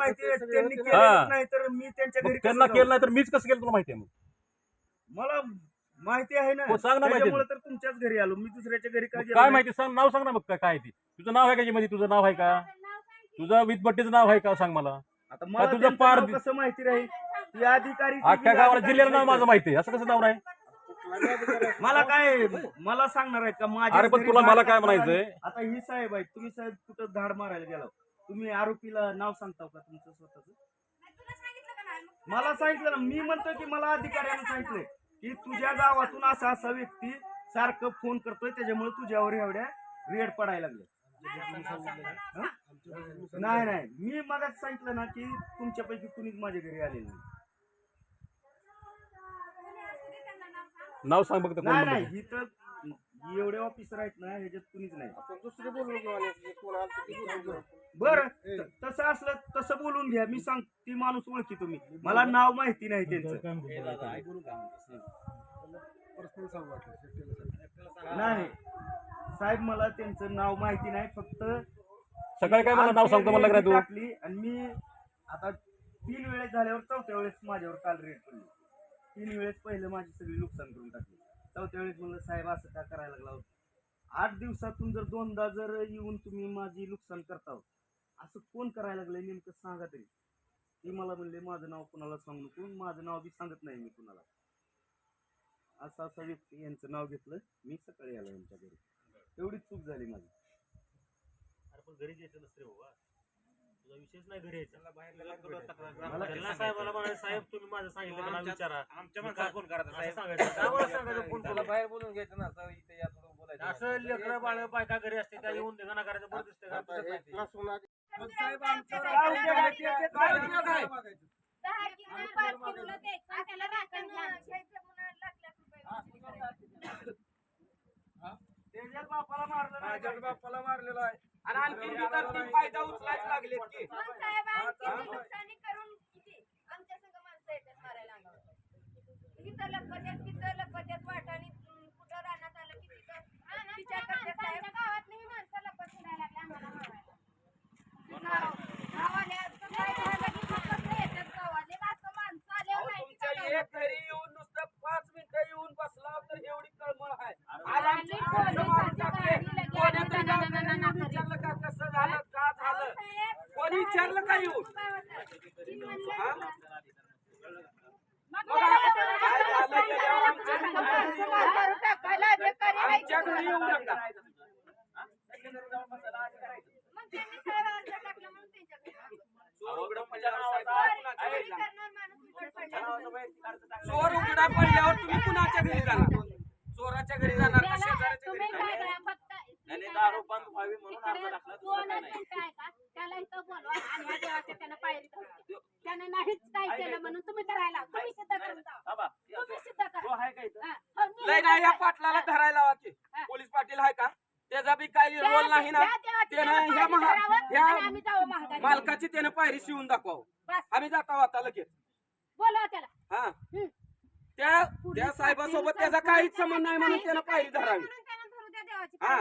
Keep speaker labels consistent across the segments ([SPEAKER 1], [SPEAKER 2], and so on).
[SPEAKER 1] माहिती आहे त्यांनी केलं नाही तर मी त्यांच्या घरी
[SPEAKER 2] त्यांना केलं नाही तर मीच कसं केलं तुला माहिती आहे? मग
[SPEAKER 1] मला माहिती आहे ना,
[SPEAKER 2] सांग ना.
[SPEAKER 1] त्याच्यामुळे तर तुमच्याच घरी आलो मी, दुसऱ्याच्या घरी
[SPEAKER 2] काय माहिती सांग, नाव सांग ना. मग काय ती तुझं नाव आहे का मध्ये? तुझं नाव आहे का? तुझं विथबट्टीचं नाव आहे का? सांग मला.
[SPEAKER 1] आता मला तुझं पार कसं माहिती राहील? ती अधिकारी
[SPEAKER 2] अख्ख्या गावाला जिल्ह्याला नाव माझं माहिती आहे, असं कसं नाव नाही?
[SPEAKER 1] मला काय मला सांगणार आहेत का माझ्या?
[SPEAKER 2] अरे पण तुला मला काय म्हणायचंय?
[SPEAKER 1] आता ही साहेब आहे, तुम्ही साहेब कुठं धाड मारायला गेला, तुम्ही आरोपीला नाव सांगता का तुमचं स्वतःच? मला सांगितलं ना, मी म्हणतोय की मला अधिकाऱ्यानं सांगितलंय की तुझ्या गावातून असा असा व्यक्ती सारखं फोन करतोय, त्याच्यामुळे तुझ्यावर एवढ्या रेड पडायला लागले. नाही नाही, मी मगाच सांगितलं ना की तुमच्यापैकी कुणीच माझ्या घरी आलेलं नाही.
[SPEAKER 2] नाव सांग बघ.
[SPEAKER 1] नाही नाही, ही तर एवढे ऑफिसर आहेत ना, ह्याच्यात कुणीच नाही. बरं तसं असलं तसं बोलून घ्या, मी सांग ती माणूस ओळखी तुम्ही, मला नाव माहिती नाही त्यांचं. नाही साहेब, मला त्यांचं नाव माहिती नाही. फक्त
[SPEAKER 2] सकाळी काय मला नाव सांगतो मला तू?
[SPEAKER 1] टाकली आणि मी आता 3 वेळेस झाल्यावर 4थ्या वेळेस माझ्यावर काल रेड पडली. 3 वेळेस पहिलं माझी सगळी नुकसान करून टाकली. 4थ्या वेळेस म्हणलं साहेब असं का करायला लागला? 8 दिवसातून जर 2दा जर येऊन तुम्ही माझी नुकसान करता, असं कोण करायला लागलंय नेमकं सांगा तरी. ती मला म्हणले माझं नाव कुणाला सांगू नको, माझं नाव बी सांगत नाही मी कुणाला. असा असा व्यक्ती यांचं नाव घेतलं, मी सकाळी आलो यांच्या घरी. एवढीच चूक झाली माझी.
[SPEAKER 3] अरे पण घरी यायचं नसते बाबा, तुझा विशेष नाही घरी यायचा. साहेबाला म्हणाले साहेब तुम्ही माझं सांगितलं का विचारा, आमच्या माणसाला फोन करायचा साहेब सांगायचं फोन करून बाहेर बोलून घ्यायचं ना. असं लेकरं बाळ बायका घरी असते त्या येऊन धिंगाणा करायचं बरं दिसते का?
[SPEAKER 1] बापाला मारलेला आहे आणि आणखी फायदा उचलायला लागले की
[SPEAKER 4] नुकसानी करून किती आमच्या संग माणसं येतात मारायला. इथं लपत्यात वाटाने कुठं राहण्यात आलं की तिथं गावात नाही माणसं लपत फिरायला लागले आम्हाला मारायला. गावाले येतात गावाले असं माणसं आल्यावर नाही.
[SPEAKER 1] एक घरी येऊन नुसतं 5 मिनिटं येऊन बसला तर एवढी कळमळ आहे. विचारलं का कसं झालं का झालं, कोणी विचारलं का येऊन? आमच्या घरी येऊ नका. चोर उघडा पडल्यावर तुम्ही कुणाच्या घरी जाणार? चोराच्या घरी जाणार का शेजाऱ्याच्या घरी जाणार?
[SPEAKER 3] दारू बंद व्हावी म्हणून अर्ज टाकला.
[SPEAKER 4] त्याला इथं बोलवा आणि ह्या देवाच्या त्यानं पायरी त्यानं नाहीच काय केलं म्हणून तुम्ही करायला तुम्ही सिद्ध करून जा. तुम्ही सिद्ध करा.
[SPEAKER 1] लय नाही, या पाटलाला धरायला लावा की. पोलीस पाटील आहे का? त्याचा बी काही रोल नाही ना. त्यानं ह्या मालकाची त्यानं पायरी शिवून दाखवावं. आम्ही जातो आता लगेच.
[SPEAKER 4] बोलवा त्याला.
[SPEAKER 1] हा त्या साहेबासोबत त्याचा काहीच संबंध नाही म्हणून त्यानं पायरी धरावी. हा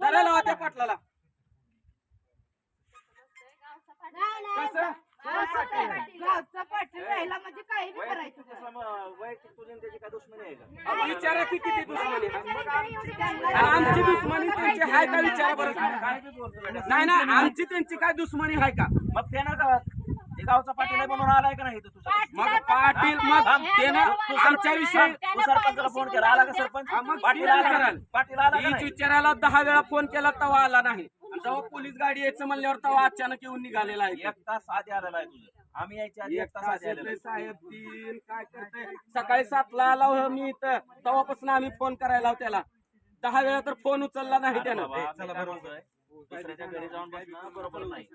[SPEAKER 1] धरायला लावा त्या पाटलाला. कसं
[SPEAKER 4] म्हणजे काही करायचं
[SPEAKER 3] वैयक्तिक तुझी त्याची काय दुश्मनी आहे का?
[SPEAKER 1] विचारा की किती दुश्मनी आहे. आमची दुश्मनी त्यांची आहे का विचारा बरं. नाही ना, आमची त्यांची काय दुश्मनी आहे का?
[SPEAKER 3] मग त्यानं गावचा पाटील आहे म्हणून आलाय का नाही तुझा?
[SPEAKER 1] मग पाटील मग त्यानं आमच्या विषयी
[SPEAKER 3] तू सरपंचाला फोन केला, आला का सरपंच? पाटील आला
[SPEAKER 1] हीच विचारायला 10 वेळा फोन केला तेव्हा आला नाही. तेव्हा पोलीस गाडी यायचं म्हणल्यावर तेव्हा अचानक येऊन निघालेला आहे.
[SPEAKER 3] 1 तास आधी आलेला आहे तुझं. आम्ही यायच्या आधी 1 तास आधी आलेलो आहे.
[SPEAKER 1] साहेब तीन काय करते. सकाळी 7ला आला हो मी इथं, तेव्हापासून आम्ही फोन करायला त्याला 10 वेळा तर फोन उचलला नाही त्यानं.
[SPEAKER 3] चला बरोबर आहे, दुसऱ्याच्या घरी जाऊन बसणं बरोबर नाही.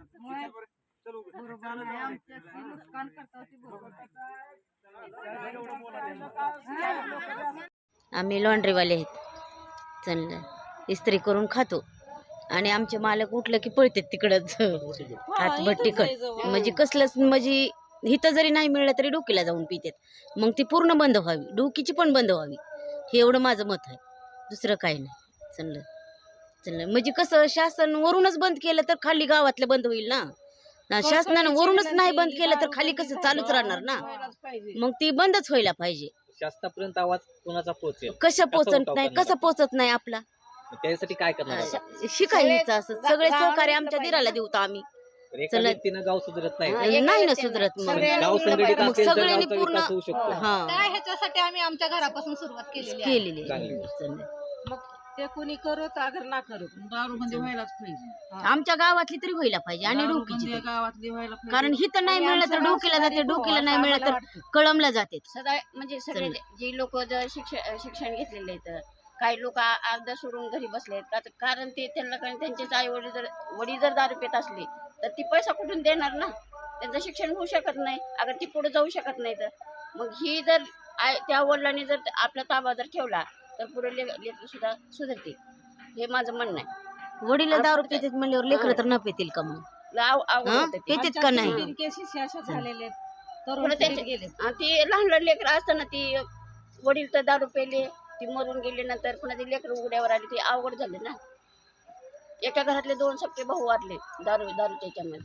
[SPEAKER 5] आम्ही लॉन्ड्रीवाले आहेत, चाललं इस्त्री करून खातो आणि आमचे मालक उठलं की पळतात तिकडंच हातभट्टीकड. म्हणजे कसलंच म्हणजे इथं जरी नाही मिळलं तरी डोकीला जाऊन पितात. मग ती पूर्ण बंद व्हावी, डोकीची पण बंद व्हावी, हे एवढं माझं मत आहे. दुसरं काही नाही. चाललं म्हणजे कसं शासन वरूनच बंद केलं तर खाली गावातलं बंद होईल ना. शासनानं वरूनच नाही बंद केलं तर खाली कसं चालूच राहणार ना, मग ती बंदच व्हायला पाहिजे.
[SPEAKER 6] शासनापर्यंत आवाज कोणाचा पोहोचेल?
[SPEAKER 5] कसं पोचत
[SPEAKER 6] उठाव
[SPEAKER 5] नाही,
[SPEAKER 6] करणार?
[SPEAKER 5] कसं पोचत नाही आपला.
[SPEAKER 6] त्यासाठी काय करणार आहे?
[SPEAKER 5] शिकायचं असं सगळे सहकार्य आमच्या दिराला देऊ आम्ही.
[SPEAKER 6] एका
[SPEAKER 5] चला.
[SPEAKER 6] व्यक्तीनं गाव सुधारत नाही.
[SPEAKER 5] नाही ना सुधरत मग
[SPEAKER 6] गाव संघटित
[SPEAKER 5] मग
[SPEAKER 6] असेल तर
[SPEAKER 5] सगळ्यांनी
[SPEAKER 6] गावचा
[SPEAKER 5] पूर्ण
[SPEAKER 6] विकास होऊ शकतो.
[SPEAKER 5] हा
[SPEAKER 7] ह्याच्यासाठी आम्ही आमच्या घरापासून सुरुवात केलेली आहे.
[SPEAKER 5] केलेली
[SPEAKER 6] चांगली.
[SPEAKER 5] आहे.
[SPEAKER 8] ते कोणी करत अगर ना करत दारू बंदी व्हायलाच पाहिजे.
[SPEAKER 5] आमच्या गावातली तरी व्हायला पाहिजे आणि
[SPEAKER 8] दारू
[SPEAKER 5] डोकीची
[SPEAKER 8] बंदी
[SPEAKER 5] तरी.
[SPEAKER 8] गावातली व्हायला पाहिजे.
[SPEAKER 5] कारण हिथं नाही मिळलं तर डोकीला जाते, डोकीला नाही मिळलं तर कळमला जाते.
[SPEAKER 9] सदा म्हणजे सगळे जी लोक जर शिक्षण घेतलेले आहेत, काही लोक अर्ध सोडून घरी बसले आहेत कारण ते त्यांना त्यांचेच आई वडील जर दारू पित असले तर ती पैसा कुठून देणार ना, त्यांचं शिक्षण होऊ शकत नाही. अगर ती पुढे जाऊ शकत नाही तर मग ही जर त्या वडिलांनी जर आपला ताबा जर ठेवला तर पुढे लेकरं सुद्धा सुधारतील, हे माझं म्हणणं आहे.
[SPEAKER 5] वडील दारू पितात म्हणल्यावर लेकरं तर न पितील का मग?
[SPEAKER 9] अवघड होतं ते.
[SPEAKER 5] पितात का नाही?
[SPEAKER 8] तीन केसेस अशा झालेले आहेत. तरुण
[SPEAKER 9] पुढे
[SPEAKER 8] पिढी
[SPEAKER 9] त्याचे-
[SPEAKER 8] गेले.
[SPEAKER 9] आणि ती लहान लहान लेकरं असताना ती वडील तर दारू पेले, ती मरून गेली, नंतर पुन्हा ती लेकरं उघड्यावर आली, ती अवघड झाले ना. एका घरातले 2 सख्खे भाऊ वारले दारूच्या ह्याच्यामध्ये.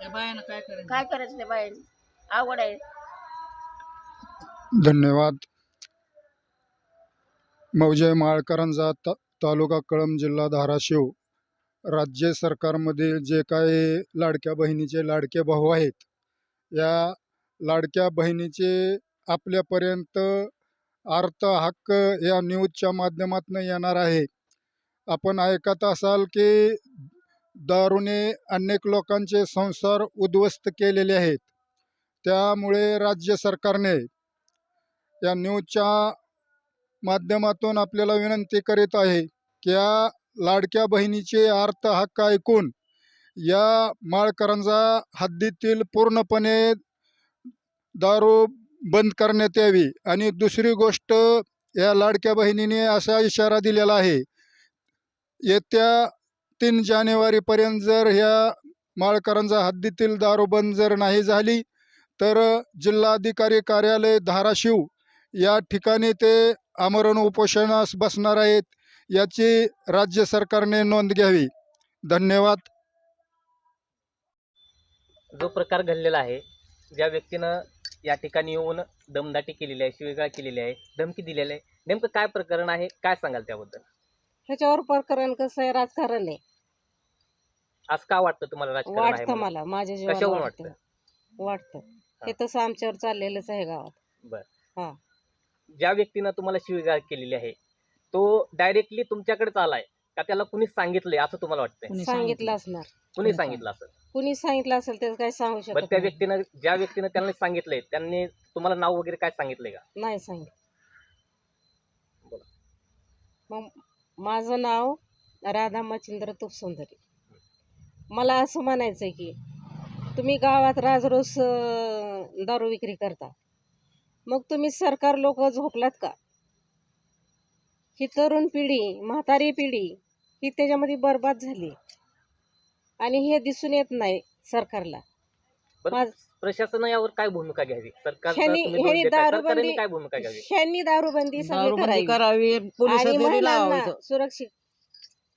[SPEAKER 8] या बायानं काय करायचं?
[SPEAKER 9] काय करायचं ते बाई, अवघड आहे.
[SPEAKER 10] धन्यवाद. मौजे माळकरंजा तालुका कळंब जिल्हा धाराशिव. राज्य सरकारमध्ये जे काही लाडक्या बहिणीचे लाडके भाऊ आहेत, या लाडक्या बहिणीचे आपल्यापर्यंत अर्थ हक्क या न्यूजच्या माध्यमातून येणार आहे. आपण ऐकत असाल की दारूने अनेक लोकांचे संसार उद्ध्वस्त केलेले आहेत. त्यामुळे राज्य सरकारने या न्यूजच्या माध्यमातून आपल्याला विनंती करीत आहे की या लाडक्या बहिणीचे अर्थ हक्क ऐकून या माळकरंजा हद्दीतील पूर्णपणे दारू बंद करण्यात यावी. आणि दुसरी गोष्ट, या लाडक्या बहिणीने असा इशारा दिलेला आहे, येत्या 3 जानेवारीपर्यंत जर ह्या माळकरंजा हद्दीतील दारू बंद जर नाही झाली तर जिल्हाधिकारी कार्यालय धाराशिव या ठिकाणी ते आमरण उपोषणास बसणार आहेत. याची राज्य सरकारने नोंद घ्यावी. धन्यवाद.
[SPEAKER 6] जो प्रकार घडलेला आहे, ज्या व्यक्तीनं या ठिकाणी येऊन दमदाटी केलेली आहे, शिवीगाळ केलेली आहे, धमकी दिलेली आहे, नेमकं काय प्रकरण आहे, काय सांगाल त्याबद्दल?
[SPEAKER 8] ह्याच्यावर प्रकरण कसं आहे, राजकारण आहे.
[SPEAKER 6] आज का वाटतं तुम्हाला राजकारण आहे
[SPEAKER 8] वाटतं
[SPEAKER 6] म्हणून?
[SPEAKER 8] मला, माझ्या
[SPEAKER 6] कशावरून
[SPEAKER 8] जीवाला
[SPEAKER 6] वाटतं?
[SPEAKER 8] वाटतं हे तसं आमच्यावर चाललेलंच आहे गावात.
[SPEAKER 6] बर.
[SPEAKER 8] हा.
[SPEAKER 6] ज्या व्यक्तीनं तुम्हाला शिवीगाळ केलेली आहे तो डायरेक्टली तुमच्याकडेच आलाय का त्याला कुणी सांगितलंय असं तुम्हाला वाटतंय?
[SPEAKER 8] सांगितलं असणार.
[SPEAKER 6] कुणी सांगितलं असं?
[SPEAKER 8] कुणी सांगितलं असेल त्याचं काय सांगू
[SPEAKER 6] बरं,
[SPEAKER 8] शकत
[SPEAKER 6] त्या
[SPEAKER 8] नाही.
[SPEAKER 6] व्यक्तीनं ज्या व्यक्तीनं त्यांना सांगितलंय त्यांनी तुम्हाला नाव वगैरे काय सांगितलंय का?
[SPEAKER 8] नाही सांगितलं.
[SPEAKER 6] बोला.
[SPEAKER 8] मग माझं नाव राधा मच्छिंद्र तुपसुंदरी. मला असं म्हणायचं की तुम्ही गावात राजरोस दारू विक्री करता, मग तुम्ही सरकार लोक झोपलात का? ही तरुण पिढी, म्हातारी पिढी ही त्याच्यामध्ये बरबाद झाली आणि हे दिसून येत नाही सरकारला.
[SPEAKER 6] बरं, प्रशासनानं यावर काय भूमिका घ्यावी?
[SPEAKER 8] ह्यांनी दारूबंदी
[SPEAKER 6] काय भूमिका घ्यावी?
[SPEAKER 8] ह्यांनी दारूबंदी सगळी करावी आणि महिलांना सुरक्षित,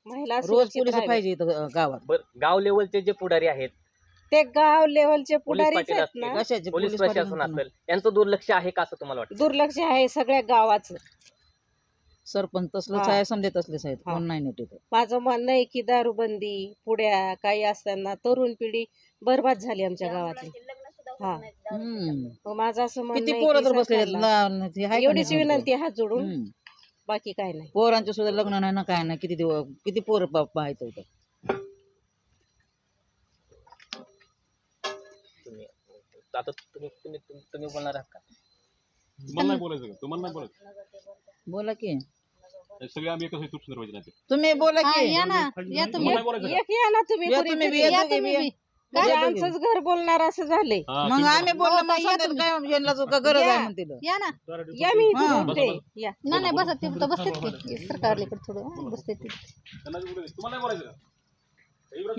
[SPEAKER 8] महिला सुरक्षित राहावी.
[SPEAKER 7] पाहिजे इथं गावात.
[SPEAKER 6] बरं, गाव लेवलचे जे पुढारी आहेत,
[SPEAKER 8] ते गाव लेवलचे
[SPEAKER 6] पोलीस
[SPEAKER 8] पुढारीच
[SPEAKER 6] पाटील
[SPEAKER 8] आहेत
[SPEAKER 6] असतील,
[SPEAKER 8] ना,
[SPEAKER 7] कशाचे
[SPEAKER 6] पोलीस प्रशासन असेल, यांचं दुर्लक्ष आहे का असं तुम्हाला वाटतं?
[SPEAKER 8] दुर्लक्ष आहे सगळ्या गावाचं.
[SPEAKER 7] सरपंच तसलंच
[SPEAKER 8] हा.
[SPEAKER 7] आहे, समजे तसलेच आहेत,
[SPEAKER 8] हा.
[SPEAKER 7] कोण नाही नीट इथं.
[SPEAKER 8] माझं म्हणणं आहे की दारूबंदी पुढ्या काही असताना तरुण पिढी बरबाद झाली आमच्या गावातली.
[SPEAKER 9] लग्न सुद्धा
[SPEAKER 8] हा.
[SPEAKER 9] होत नाहीत दारू
[SPEAKER 7] हम्म.
[SPEAKER 8] मग माझं असं म्हणणं
[SPEAKER 7] किती
[SPEAKER 8] आहे
[SPEAKER 7] पोरं
[SPEAKER 8] की
[SPEAKER 7] तर बसलेले आहेत,
[SPEAKER 8] सरकारला
[SPEAKER 7] लहान ते आहे का
[SPEAKER 8] एवढीच
[SPEAKER 7] नाही
[SPEAKER 8] विनंती हात जोडून,
[SPEAKER 7] हम्म.
[SPEAKER 8] बाकी काय नाही.
[SPEAKER 7] पोरांचे सुद्धा लग्न नाही ना काय नाही, किती पोरं पाहायचं होतं.
[SPEAKER 6] आता तुम्ही बोलणार आहात का?
[SPEAKER 2] तुम्हाला नाही बोलायचं का? तुम्हाला नाही बोलायचं?
[SPEAKER 7] बोला की
[SPEAKER 2] सगळे आम्ही एकच तूप सुंदर व्हायचे नाही.
[SPEAKER 7] तुम्ही बोला की
[SPEAKER 8] या ना,
[SPEAKER 2] तुम्हाला नाही बोलायचं का?
[SPEAKER 8] एक या ना तुम्ही
[SPEAKER 7] या
[SPEAKER 8] पुरी
[SPEAKER 7] तुम्ही
[SPEAKER 8] तरी.
[SPEAKER 7] बी, या
[SPEAKER 8] या
[SPEAKER 7] तुम्ही
[SPEAKER 8] तुम्ही
[SPEAKER 7] बी.
[SPEAKER 8] बी. म्हणजे आमचंच घर बोलणार असं झालंय.
[SPEAKER 2] हा,
[SPEAKER 7] मग
[SPEAKER 2] ठीक आहे.
[SPEAKER 7] आम्ही बोललो मग सांगतात काय यांना जो का गरज आहे म्हणतील.
[SPEAKER 8] या ना, या मी इथे
[SPEAKER 7] हा.
[SPEAKER 8] बोलते. या.
[SPEAKER 2] नाही, नाही, बसा, ते
[SPEAKER 7] बोला,
[SPEAKER 2] बसतात
[SPEAKER 7] सरकारकडे थोडं बसते.
[SPEAKER 2] त्यांना बी बोलायचं. तुम्हाला नाही बोलायचं का?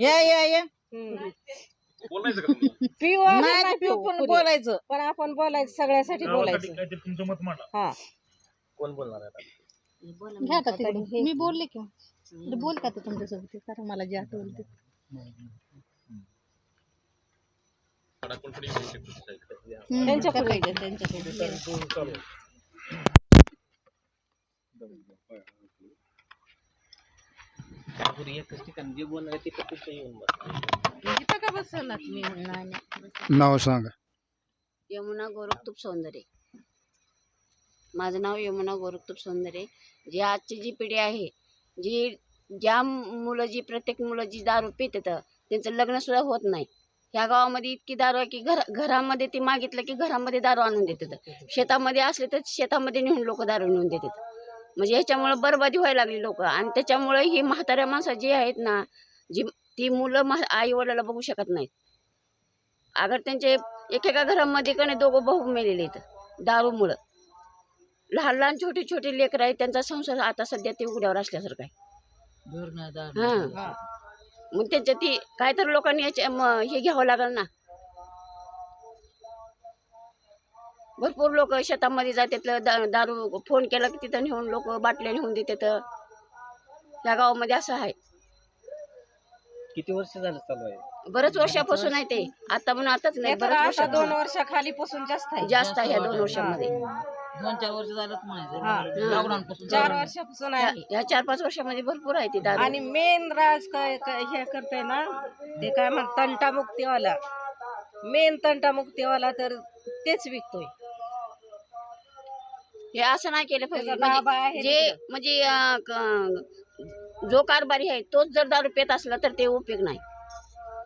[SPEAKER 7] या
[SPEAKER 8] हम्म.
[SPEAKER 2] बोलायचं का तुम्हाला?
[SPEAKER 8] पिऊ आम्ही
[SPEAKER 7] नाही
[SPEAKER 8] नाही
[SPEAKER 7] पिऊ
[SPEAKER 8] पिऊ
[SPEAKER 7] पण
[SPEAKER 8] पुरी.
[SPEAKER 7] बोलायचं.
[SPEAKER 8] पण आपण बोलायचं, सगळ्यासाठी बोलायचं.
[SPEAKER 3] काहीतरी तुमचं मत मांडा.
[SPEAKER 8] हा.
[SPEAKER 6] कोण बोलणार आहे आता?
[SPEAKER 7] घ्या आता तिकडे. मी बोलले की बोल का ते तुमच्यासोबत, कारण मला जे आठवलं ते.
[SPEAKER 8] त्यांच्याकडे त्यांच्याकडे
[SPEAKER 6] त्यापूर्वी एकच ठिकाणी जे बोलणार आहे ते फक्त येऊन बस.
[SPEAKER 8] इथं का बसवणार मी
[SPEAKER 10] नाव सांगा.
[SPEAKER 9] यमुना गोरखतूप सौंदर्य. माझं नाव यमुना गोरखतूप सौंदर्य. जी आजची जी पिढी आहे, ज्या मुलं प्रत्येक मुलं जी दारू पितात त्यांचं लग्न सुद्धा होत नाही. ह्या गावामध्ये इतकी दारू आहे की घरामध्ये ती मागितलं की घरामध्ये दारू आणून देतात. शेतामध्ये असले तर शेतामध्ये नेऊन लोक दारू नेऊन देतात. म्हणजे ह्याच्यामुळे बरबादी व्हायला लागली लोक. आणि त्याच्यामुळे ही म्हाताऱ्या माणसं जी आहेत ना, ती मुलं आई वडिलाला बघू शकत नाहीत. अगर त्यांचे एकेका घरामध्ये कणे दोघं भाऊ मेलेले आहेत दारूमुळं. लहान लहान छोटे छोटे लेकरं आहेत, त्यांचा संसार आता सध्या ते उघड्यावर असल्यासारखं आहे. हा, मग त्यांच्या ती काय तर लोकांनी हे घ्यावं लागेल ना. भरपूर लोक शेतामध्ये जातात, दारू फोन केला की तिथं नेऊन लोक बाटल्या नेऊन देतात. या गावामध्ये असं आहे.
[SPEAKER 6] किती वर्ष झालं चालू आहे?
[SPEAKER 9] बरेच वर्षापासून आहे ते. आता म्हणून आताच नाही, बरेच वर्ष
[SPEAKER 8] 2 वर्षाखालीपासून जास्त आहे.
[SPEAKER 9] जास्त आहे ह्या 2 वर्षामध्ये.
[SPEAKER 7] 2-4 वर्ष झालंच म्हणायचं.
[SPEAKER 8] हा.
[SPEAKER 7] लॉकडाऊन पासून
[SPEAKER 8] 4 वर्षापासून आहे.
[SPEAKER 9] ह्या 4-5 वर्षामध्ये भरपूर आहे ती दारू.
[SPEAKER 8] आणि मेन राज काय हे करते ना, ते काय म्हणतात तंटामुक्तीवाला. मेन तंटामुक्तीवाला तर तेच विकतोय.
[SPEAKER 9] हे असं नाही केलं पाहिजे.
[SPEAKER 8] त्याचा बाबा आहे
[SPEAKER 9] म्हणजे जो कारभारी आहे तोच जर दारू पित असला तर ते उपयोग नाही.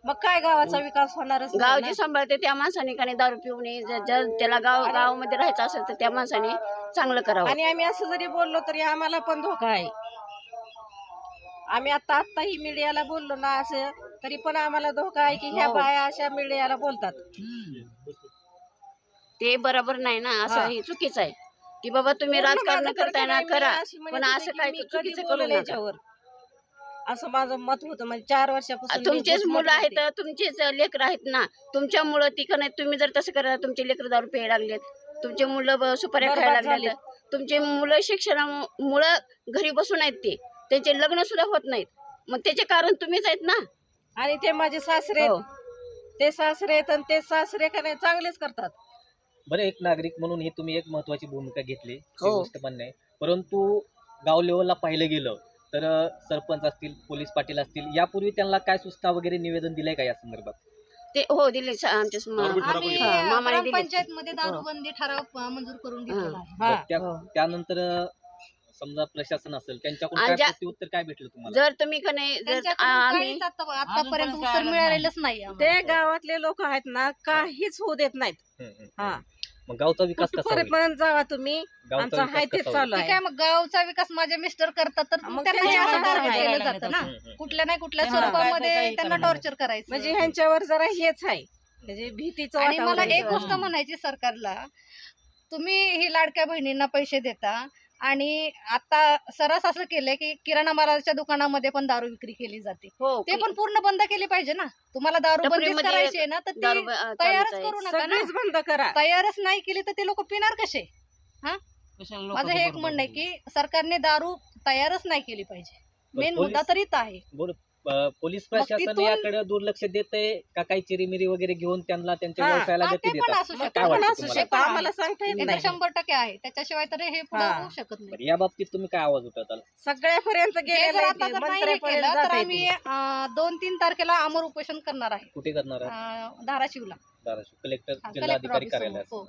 [SPEAKER 8] मग काय गावाचा विकास होणारच
[SPEAKER 9] गाव
[SPEAKER 8] नाही
[SPEAKER 9] जे
[SPEAKER 8] ना.
[SPEAKER 9] सांभाळते त्या माणसाने का नाही दारू पिऊ नये. जर त्याला गावामध्ये राहायचं असेल तर त्या माणसाने चांगलं करावं.
[SPEAKER 8] आणि आम्ही असं जरी बोललो तरी आम्हाला पण धोका आहे. आम्ही आता ही मीडियाला बोललो ना असं, तरी पण आम्हाला धोका आहे की ह्या बाया अशा मीडियाला बोलतात.
[SPEAKER 9] ते बरोबर नाही ना. असं
[SPEAKER 8] हा.
[SPEAKER 9] हे चुकीचं आहे की बाबा तुम्ही
[SPEAKER 8] पूर्ण
[SPEAKER 9] राजकारण
[SPEAKER 8] माझं तर
[SPEAKER 9] करताय ना
[SPEAKER 8] काय मी
[SPEAKER 9] करा,
[SPEAKER 8] अशी म्हणत
[SPEAKER 9] पण
[SPEAKER 8] होते
[SPEAKER 9] असं
[SPEAKER 8] की
[SPEAKER 9] काय
[SPEAKER 8] मी कधी
[SPEAKER 9] चुकीचं करू
[SPEAKER 8] बोलेल
[SPEAKER 9] नका.
[SPEAKER 8] याच्यावर. असं माझं मत होतं. म्हणजे 4 वर्षापासून मी
[SPEAKER 9] तुमचेच
[SPEAKER 8] घुसमट
[SPEAKER 9] मुलं आहेत,
[SPEAKER 8] होते.
[SPEAKER 9] तुमचेच लेकर आहेत ना. तुमच्यामुळं ती का नाही, तुम्ही जर तसं करा तुमचे लेकर दारू प्यायला लागलेत, तुमचे मुलं सुपाऱ्या खायला
[SPEAKER 8] बरबाद
[SPEAKER 9] लागलेत, तुमचे मुलं शिक्षणामुळं घरी बसून आहेत, त्यांचे लग्न सुद्धा होत नाहीत. मग त्याचे कारण तुम्हीच आहेत ना.
[SPEAKER 8] आणि ते माझे सासरे
[SPEAKER 9] हो.
[SPEAKER 8] ते सासरे आहेत आणि ते सासरे का नाही चांगलेच करतात.
[SPEAKER 6] बरं, एक नागरिक म्हणून ही तुम्ही एक महत्वाची भूमिका घेतली, ही
[SPEAKER 9] हो.
[SPEAKER 6] गोष्ट मान्य आहे. परंतु गाव लेवलला पाहिलं गेलं तर सरपंच असतील, पोलीस पाटील असतील, यापूर्वी त्यांना काय सूचना वगैरे निवेदन दिलंय का या संदर्भात?
[SPEAKER 9] ते हो दिले आमच्या मामाने दिले.
[SPEAKER 4] पंचायतमध्ये दारूबंदी ठराव मंजूर करून घेतलेला आहे.
[SPEAKER 6] तर त्यानंतर समजा प्रशासन असेल, त्यांच्याकडून
[SPEAKER 9] आणि
[SPEAKER 6] काय
[SPEAKER 9] ज्या-
[SPEAKER 6] प्रत्युत्तर काय भेटलं तुम्हाला?
[SPEAKER 9] जर तुम्ही का नाही जर
[SPEAKER 4] त्यांच्याकडून
[SPEAKER 9] आम्ही
[SPEAKER 4] काहीच आतापर्यंत उत्तर मिळालेलंच नाही आम्हाला.
[SPEAKER 8] ते गावातले लोक आहेत ना, काहीच होऊ देत नाहीत.
[SPEAKER 6] हम्म.
[SPEAKER 8] हा,
[SPEAKER 6] मग गावचा विकास कसा होईल?
[SPEAKER 8] कुठपर्यंत जावा तुम्ही,
[SPEAKER 6] गावचा
[SPEAKER 8] आमचा
[SPEAKER 6] विकास
[SPEAKER 8] हाय तेच
[SPEAKER 6] कसा
[SPEAKER 8] चालू
[SPEAKER 4] ठीक
[SPEAKER 8] आहे.
[SPEAKER 4] आहे, मग गावचा विकास माझे मिस्टर करतात तर
[SPEAKER 8] मग
[SPEAKER 4] त्यांना
[SPEAKER 8] त्यांच्या
[SPEAKER 4] असं
[SPEAKER 8] हातात
[SPEAKER 4] टार्गेट
[SPEAKER 8] आहे.
[SPEAKER 4] केलं जातं ना.
[SPEAKER 6] हम्म.
[SPEAKER 4] कुठल्या नाही कुठल्या
[SPEAKER 8] हा.
[SPEAKER 4] स्वरूपामध्ये त्यांना टॉर्चर करायचं.
[SPEAKER 8] म्हणजे ह्यांच्यावर जरा हेच आहे, म्हणजे भीतीचं
[SPEAKER 4] आणि मला
[SPEAKER 8] वातावरण
[SPEAKER 4] एक
[SPEAKER 8] आहे.
[SPEAKER 4] गोष्ट म्हणायची सरकारला, तुम्ही ही लाडक्या बहिणींना पैसे देता आणि आता सरस असं केलंय की किराणा मालाच्या दुकानामध्ये पण दारू विक्री केली जाते.
[SPEAKER 9] हो
[SPEAKER 4] ते पण पूर्ण बंद केली पाहिजे ना. तुम्हाला दारू बंदीच
[SPEAKER 9] टपरीमध्ये
[SPEAKER 4] करायची आहे ना, तर ती
[SPEAKER 9] दारू
[SPEAKER 4] तयारच
[SPEAKER 9] चालूच आहे.
[SPEAKER 4] करू नका ना.
[SPEAKER 8] सगळीच बंद करा.
[SPEAKER 4] तयारच नाही केली तर ते लोक पिणार कसे?
[SPEAKER 7] कशाला लोकांचं
[SPEAKER 4] माझं हे एक
[SPEAKER 7] बरोबर
[SPEAKER 4] म्हणणं आहे की सरकारने दारू तयारच नाही केली पाहिजे. मेन
[SPEAKER 6] पोलीस-
[SPEAKER 4] मुद्दा तरीच आहे.
[SPEAKER 6] पोलीस
[SPEAKER 4] मग
[SPEAKER 6] प्रशासन
[SPEAKER 4] तिथून-
[SPEAKER 6] याकडे दुर्लक्ष देते का? काही चिरीमिरी वगैरे घेऊन त्यांना त्यांच्या
[SPEAKER 8] हा,
[SPEAKER 6] व्यवसायाला
[SPEAKER 4] हा,
[SPEAKER 6] गती
[SPEAKER 4] ते पण
[SPEAKER 6] देतात?
[SPEAKER 4] असू
[SPEAKER 8] मग
[SPEAKER 4] शकतं.
[SPEAKER 6] काय
[SPEAKER 8] ते पण
[SPEAKER 6] वाटतं
[SPEAKER 8] असू
[SPEAKER 6] तुम्हाला?
[SPEAKER 8] शकतं, आम्हाला सांगता येत
[SPEAKER 4] हे तर
[SPEAKER 8] नाही.
[SPEAKER 4] 100% आहे. त्याच्याशिवाय तर हे पुढे
[SPEAKER 8] हा.
[SPEAKER 4] होऊ शकत नाही.
[SPEAKER 6] बरं, या बाबतीत तुम्ही काय आवाज उठवताल?
[SPEAKER 8] सगळ्यापर्यंत
[SPEAKER 4] हे
[SPEAKER 8] गेलेलं
[SPEAKER 4] जर
[SPEAKER 8] आहे
[SPEAKER 4] आता
[SPEAKER 8] ते,
[SPEAKER 4] जर नाही हे
[SPEAKER 8] मंत्र्यापर्यंत
[SPEAKER 4] केलं तर
[SPEAKER 8] जात आहे
[SPEAKER 4] आम्ही
[SPEAKER 8] ते.
[SPEAKER 4] 2-3 तारखेला अमर उपोषण करणार आहे
[SPEAKER 6] कुठे करणार आहे?
[SPEAKER 4] धाराशिवला.
[SPEAKER 6] धाराशिव कलेक्टर
[SPEAKER 4] कलेक्टर
[SPEAKER 6] जिल्हाधिकारी
[SPEAKER 4] ऑफिस समोर.
[SPEAKER 6] कार्यालयात.
[SPEAKER 4] हो.